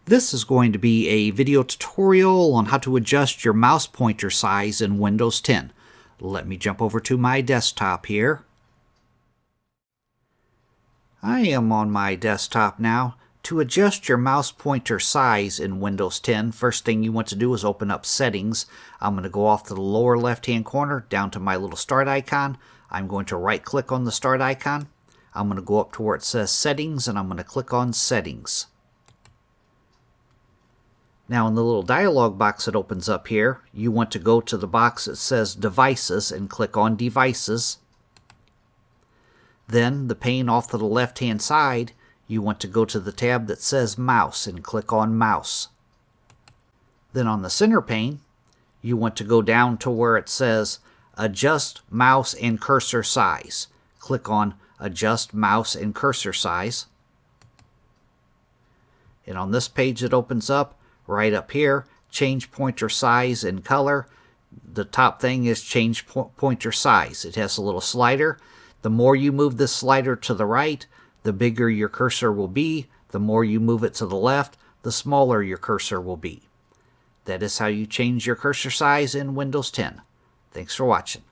This is going to be a video tutorial on how to adjust your mouse pointer size in Windows 10. Let me jump over to my desktop here. I am on my desktop now. To adjust your mouse pointer size in Windows 10, first thing you want to do is open up Settings. I'm going to go off to the lower left-hand corner down to my little start icon. I'm going to right-click on the start icon. I'm going to go up to where it says Settings, and I'm going to click on Settings. Now in the little dialog box that opens up here, you want to go to the box that says Devices and click on Devices. Then the pane off to the left-hand side, you want to go to the tab that says Mouse and click on Mouse. Then on the center pane, you want to go down to where it says Adjust Mouse and Cursor Size. Click on Adjust Mouse and Cursor Size. And on this page that opens up, right up here, change pointer size and color. The top thing is change pointer size. It has a little slider. The more you move this slider to the right, the bigger your cursor will be. The more you move it to the left, the smaller your cursor will be. That is how you change your cursor size in Windows 10. Thanks for watching.